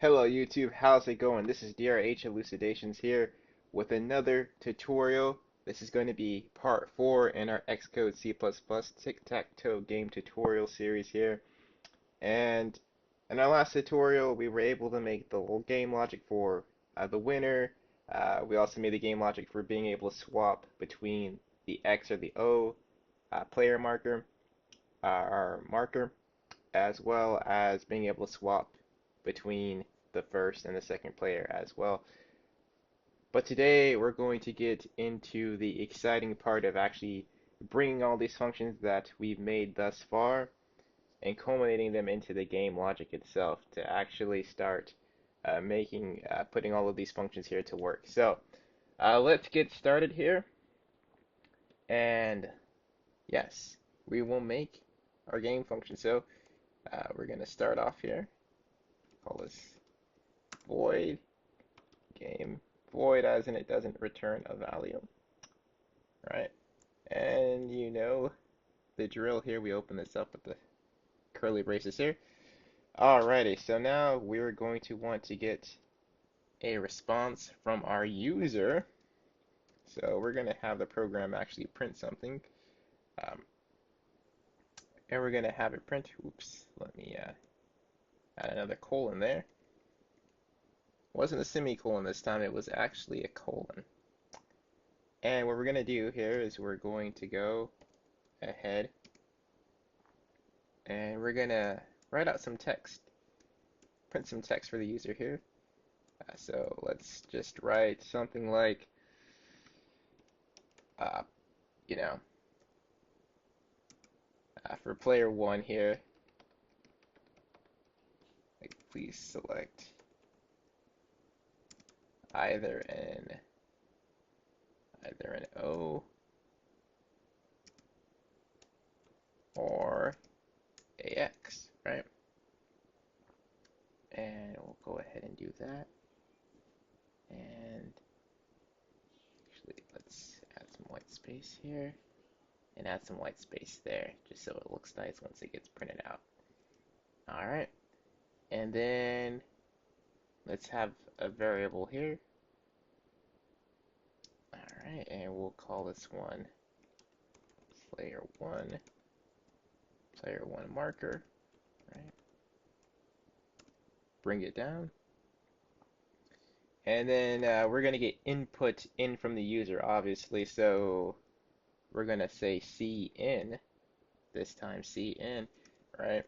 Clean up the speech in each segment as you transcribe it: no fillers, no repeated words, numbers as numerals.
Hello YouTube, how's it going? This is DRH Elucidations here with another tutorial. This is going to be part 4 in our Xcode C++ Tic-Tac-Toe game tutorial series here. And in our last tutorial, we were able to make the whole game logic for the winner. We also made the game logic for being able to swap between the X or the O player marker, our marker, as well as being able to swap between the first and the second player as well. But today we're going to get into the exciting part of actually bringing all these functions that we've made thus far and culminating them into the game logic itself to actually start putting all of these functions here to work. So let's get started here. And yes, we will make our game function. So we're going to start off here. Call this void game void, as in it doesn't return a value, right? And you know the drill here. We open this up with the curly braces here. Alrighty, so now we're going to want to get a response from our user. So we're going to have the program actually print something. Um, and we're going to have it print, oops, let me add another colon there. It wasn't a semicolon this time, it was actually a colon. And what we're going to do here is we're going to go ahead and we're going to write out some text, print some text for the user here. So let's just write something like, uh, you know, for player one here, like, please select either an O or AX, right? And we'll go ahead and do that. And actually, let's add some white space here and add some white space there, just so it looks nice once it gets printed out. All right, and then let's have a variable here. All right, and we'll call this one player one marker, right? Bring it down. And then we're going to get input in from the user, obviously, so we're going to say cin, this time cin, right?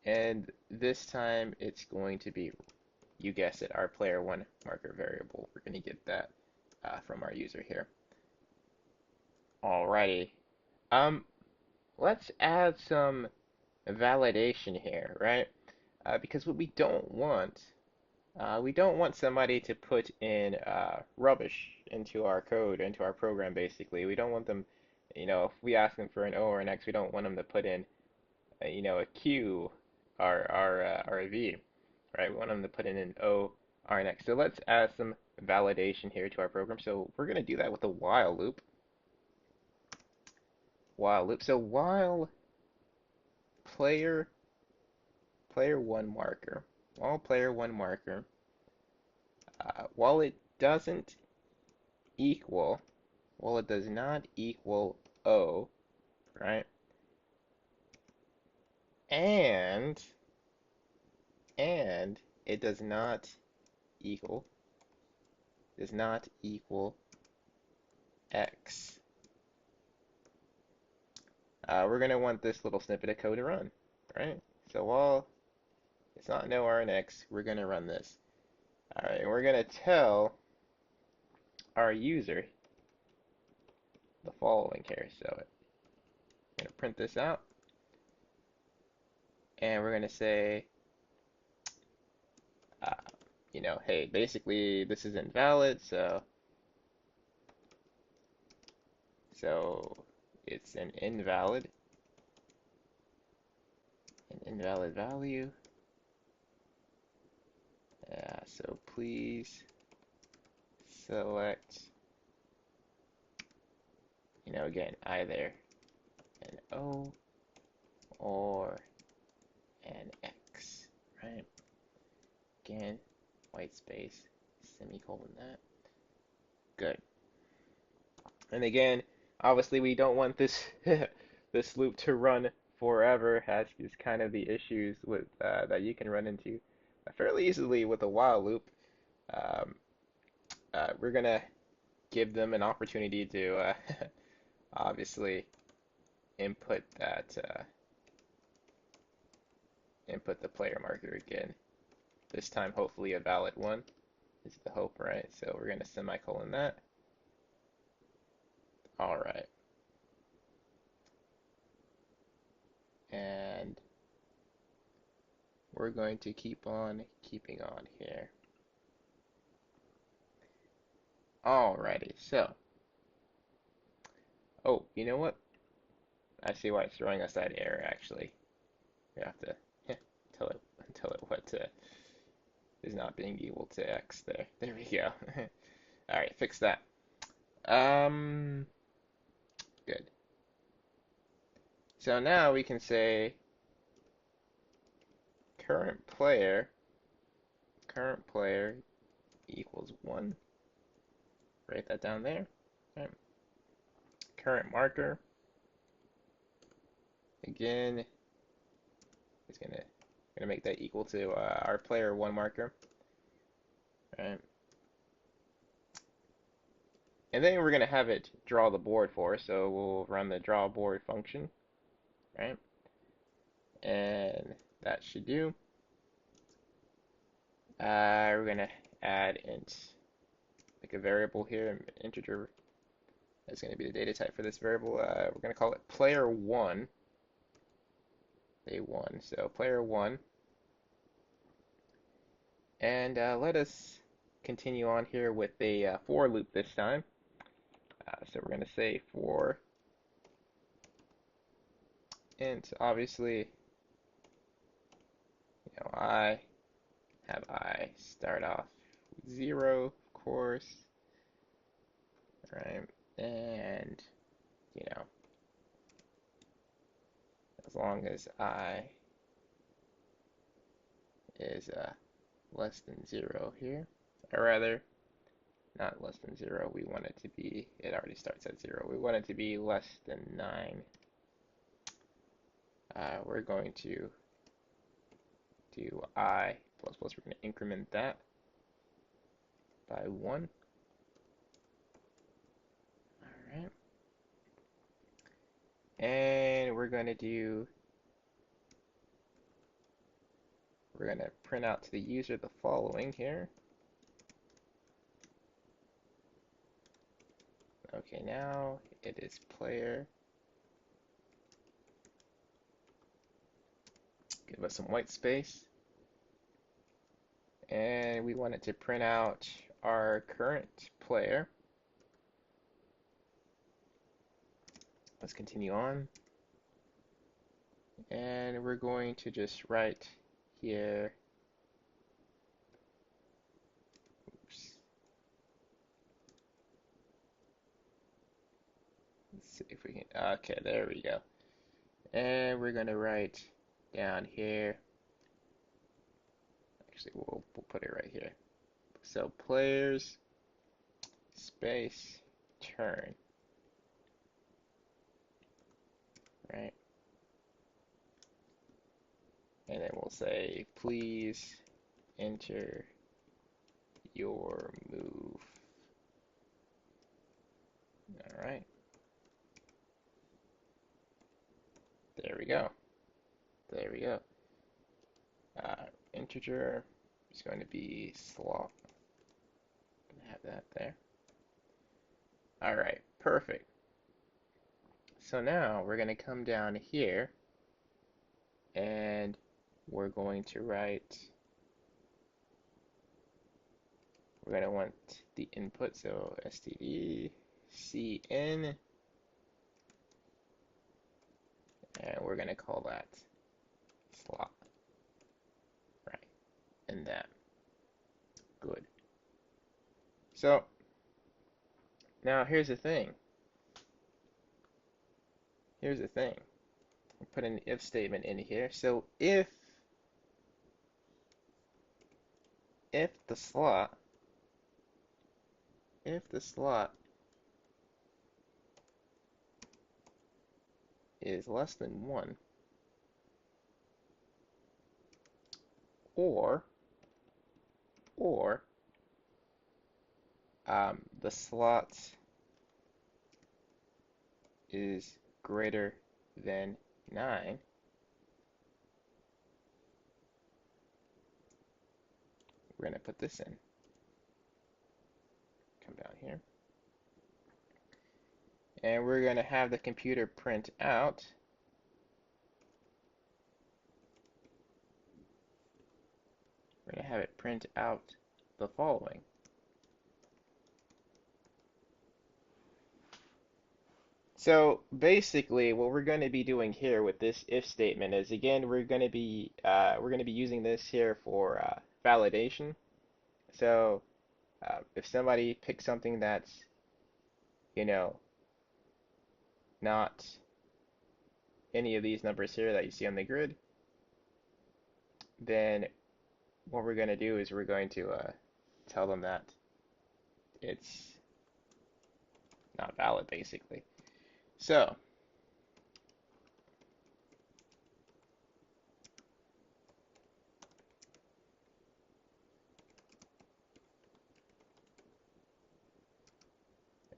And this time it's going to be, you guessed it, our player one marker variable. We're going to get that from our user here. Alrighty. Let's add some validation here, right? Because what we don't want somebody to put in rubbish into our code, into our program, basically. We don't want them, if we ask them for an O or an X, we don't want them to put in, a Q or a V, right? We want them to put in an O or an X. So let's add some validation here to our program. So we're going to do that with a while loop. So while player one marker, while it doesn't equal, while it does not equal O, right? And it does not equal X. We're going to want this little snippet of code to run, right? So while it's not no R and X, we're going to run this. All right, and we're going to tell our user the following here. So we're going to print this out, and we're going to say, hey, basically this is invalid, so it's an invalid value. So please select, again, either an O or an X, right? Again, white space, semicolon that. Good. And again, obviously we don't want this this loop to run forever, as is kind of the issues with that you can run into fairly easily with a while loop. Um, we're gonna give them an opportunity to obviously input that input the player marker again. This time, hopefully, a valid one is the hope, right? So we're gonna semicolon that. All right. And we're going to keep on keeping on here. Alrighty, so. Oh, you know what? I see why it's throwing us that error, actually. We have to tell it what is not being able to X there. There we go. Alright, fix that. Good. So now we can say current player equals 1. Write that down there. Okay. Current marker, again, is gonna make that equal to our player 1 marker. Right. And then we're gonna have it draw the board for us, so we'll run the draw board function, right? And that should do. We're gonna add int, like a variable here, an integer. That's gonna be the data type for this variable. We're gonna call it player1. A1, so player1. And let us continue on here with a for loop this time. So we're going to say for int, obviously, I start off with 0, of course, right? And, as long as I is less than 0 here, or rather, not less than 0, we want it to be, it already starts at 0, we want it to be less than 9. We're going to do I plus plus, we're going to increment that by 1. Alright. And we're going to print out to the user the following here. Okay, now it is player. Give us some white space. And we want it to print out our current player. Let's continue on. And we're going to just write here. Oops. Let's see if we can. Okay, there we go. And we're going to write down here. Actually, we'll put it right here. So players space turn. Right? And then we'll say, please enter your move. Alright. There we go. There we go. Integer is going to be slot. Gonna have that there. Alright, perfect. So now we're going to come down here and we're going to write, we're going to want the input, so std cin, and we're going to call that slot, right, and that. Good. So now here's the thing. Here's the thing. We'll put an if statement in here. So if if the slot if the slot is less than 1, or or the slot is greater than 9, we're going to put this in. Come down here. And we're going to have the computer print out we're going to have it print out the following. So basically, what we're going to be doing here with this if statement is, again, we're going to be using this here for validation. So if somebody picks something that's, you know, not any of these numbers here that you see on the grid, then what we're going to do is we're going to tell them that it's not valid, basically. So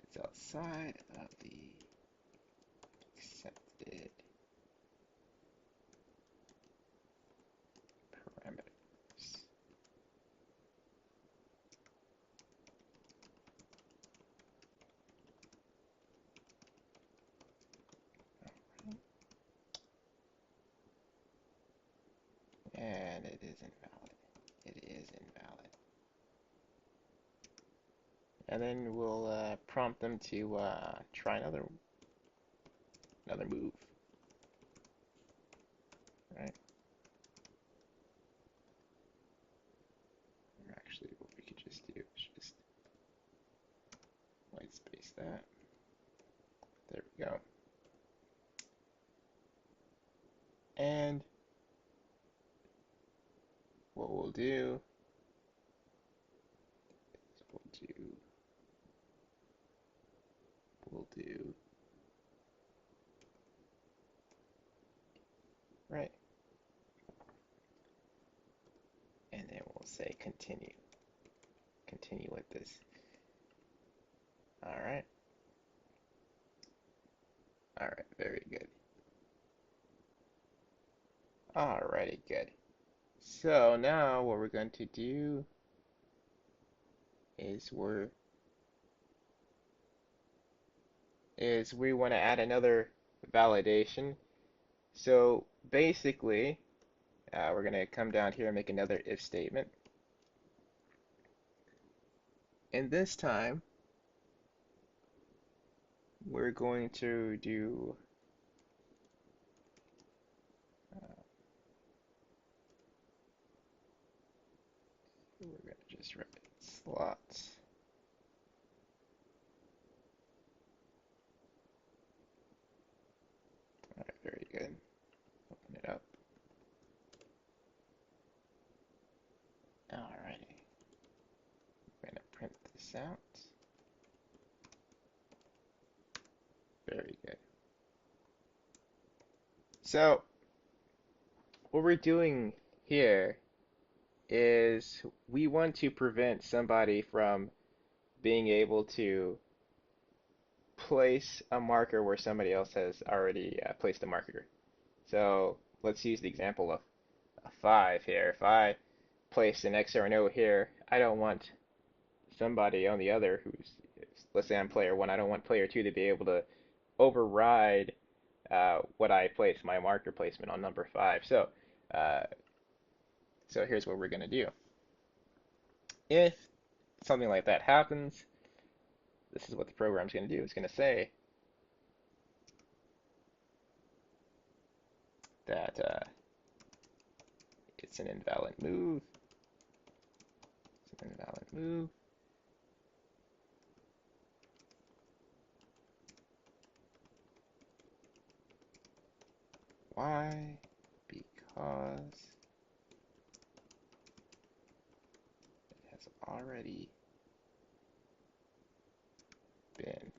it's outside of the accepted parameters. And it is invalid. It is invalid. And then we'll prompt them to try another move. Right? Or actually, what we could just do is just white space that. There we go. And what we'll do is we'll do right. And then we'll say continue. Continue with this. Alright. Alright, very good. Alrighty, good. So now what we're going to do is we want to add another validation. So basically, we're going to come down here and make another if statement. And this time, we're going to do we're going to just write slots. All right, very good. Open it up. Alrighty. We're going to print this out. Very good. So, what we're doing here is we want to prevent somebody from being able to place a marker where somebody else has already placed a marker. So let's use the example of a 5 here. If I place an X or an O here, I don't want somebody on the other who's, let's say I'm player 1, I don't want player 2 to be able to override what I place, my marker placement on number 5. So here's what we're going to do. If something like that happens, this is what the program's going to do. It's going to say that it's an invalid move. It's an invalid move. Why? Because already been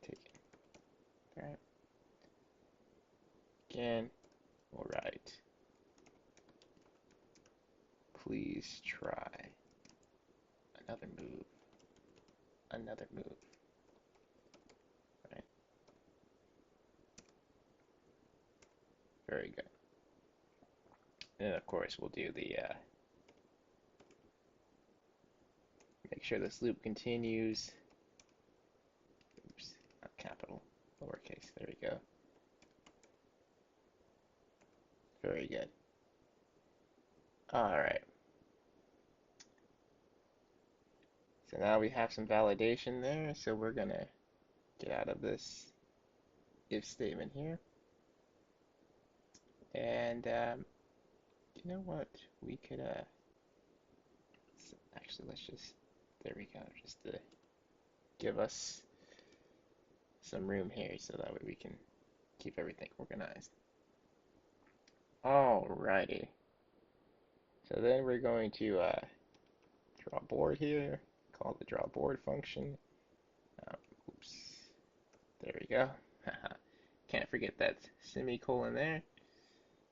taken. All right. Again, we'll write, please try another move. Another move. Right. Very good. And of course, we'll do the make sure this loop continues. Oops, not capital, lowercase. There we go. Very good. All right. So now we have some validation there. So we're gonna get out of this if statement here. And you know what? We could actually let's just, there we go, just to give us some room here so that way we can keep everything organized. Alrighty. So then we're going to draw board here, call the draw board function. Oops, there we go. Can't forget that semicolon there.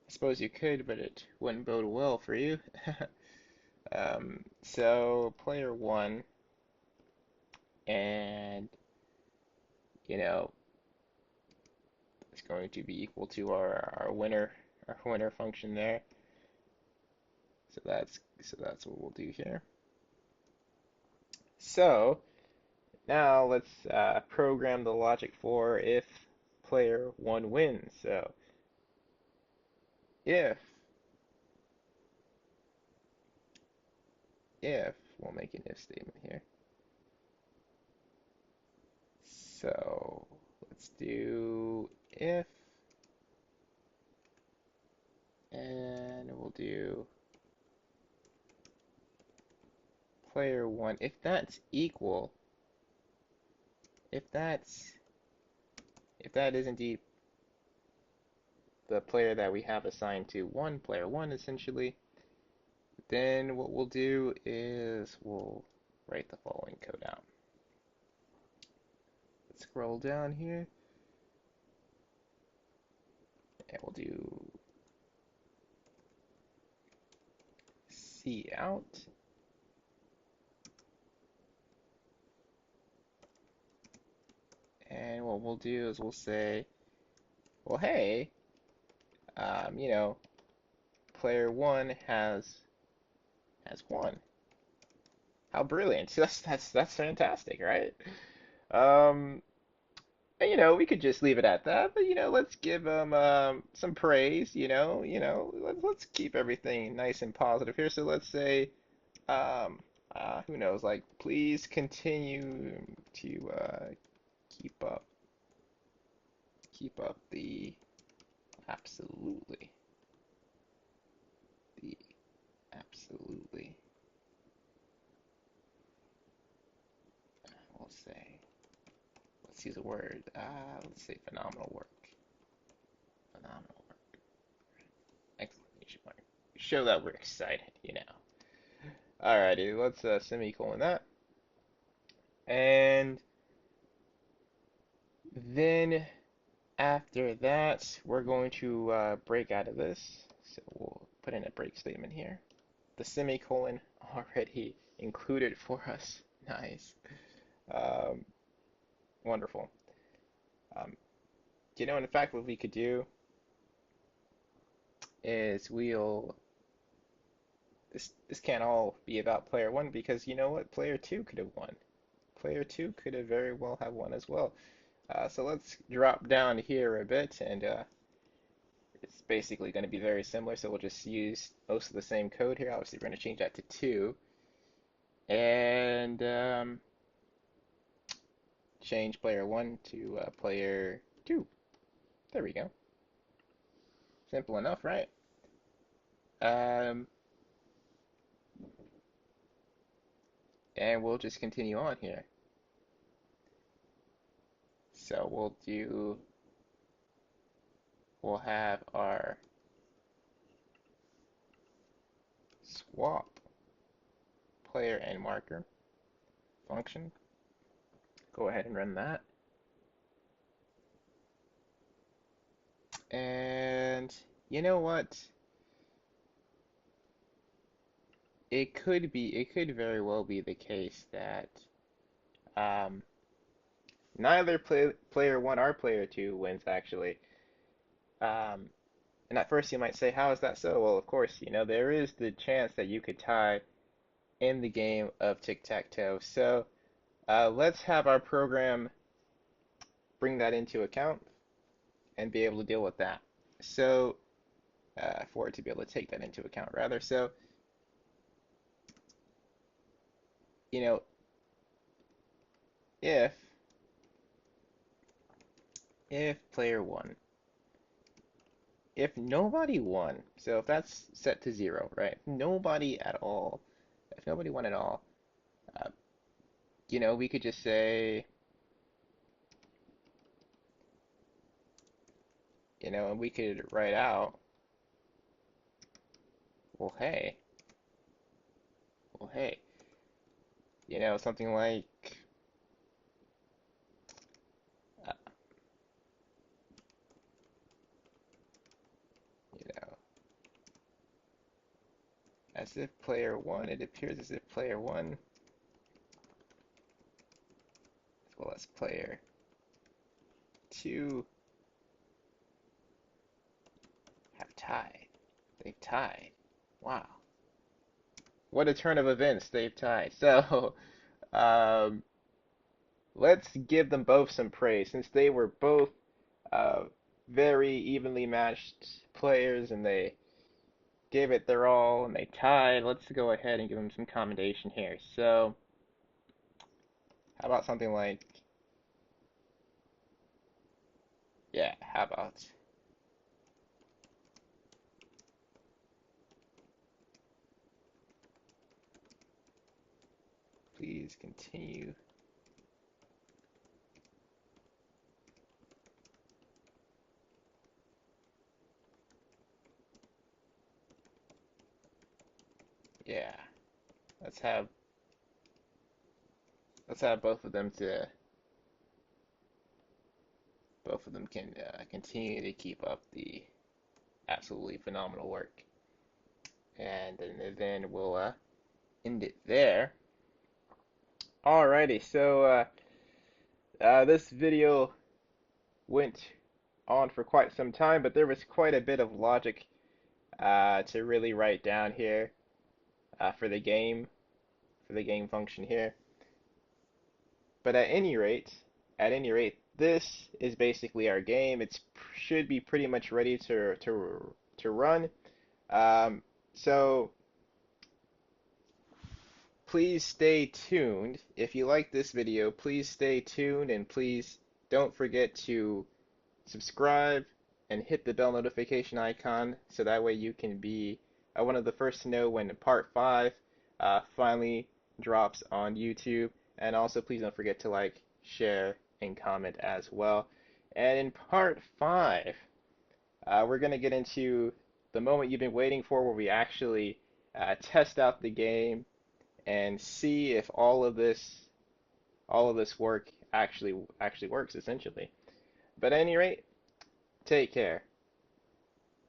I suppose you could, but it wouldn't bode well for you. So player one, and you know, it's going to be equal to our winner function there. So that's what we'll do here. So now let's program the logic for if player one wins. So if we'll make an if statement here. So let's do if, and we'll do player one. If that's equal, if that is indeed the player that we have assigned to player one essentially, then what we'll do is we'll write the following code out. Let's scroll down here, and we'll do cout. And what we'll do is we'll say, well, hey, you know, player one has won. How brilliant! That's fantastic, right? And, you know, we could just leave it at that, but you know, let's give them some praise. Let's keep everything nice and positive here. So let's say, who knows, like, please continue to keep up the absolutely we'll say, let's use a word, let's say phenomenal work. Exclamation mark. Show that we're excited, you know. Alrighty, let's semicolon that. And then after that, we're going to break out of this. So we'll put in a break statement here. The semicolon already included for us. Nice. Wonderful. You know, in fact, what we could do is this can't all be about player one, because you know what? Player two could have won. Player two could have very well have won as well. So let's drop down here a bit, and it's basically going to be very similar. So we'll just use most of the same code here. Obviously, we're going to change that to 2, and change player 1 to player 2. There we go. Simple enough, right? And we'll just continue on here. So we'll have our swap player and marker function. Go ahead and run that. And you know what? It could very well be the case that um, neither player one or player two wins actually. Um, and at first you might say, how is that so? Well, of course, there is the chance that you could tie in the game of tic-tac-toe. So let's have our program bring that into account and be able to deal with that. So for it to be able to take that into account rather. So, you know, if player one, if nobody won, so if that's set to 0, right? Nobody at all, if nobody won at all, uh, we could just say, and we could write out, well, hey, well, hey, something like, uh, you know, as if player one, it appears as if player one, as well as player two, have tied. They've tied. Wow. What a turn of events. They've tied. So, um, let's give them both some praise since they were both uh, very evenly matched players and they gave it their all and they tied. Let's go ahead and give them some commendation here. So, how about something like, yeah, how about please continue. Yeah, let's have both of them can continue to keep up the absolutely phenomenal work. And then we'll end it there. Alrighty, so this video went on for quite some time, but there was quite a bit of logic to really write down here for the game function here. But at any rate, this is basically our game. It should be pretty much ready to run. So please stay tuned. If you like this video, please stay tuned and please don't forget to subscribe and hit the bell notification icon so that way you can be one of the first to know when part 5 finally drops on YouTube. And also please don't forget to like, share, and comment as well. And in part 5, we're going to get into the moment you've been waiting for where we actually test out the game and see if all of this work actually works essentially. But at any rate, take care.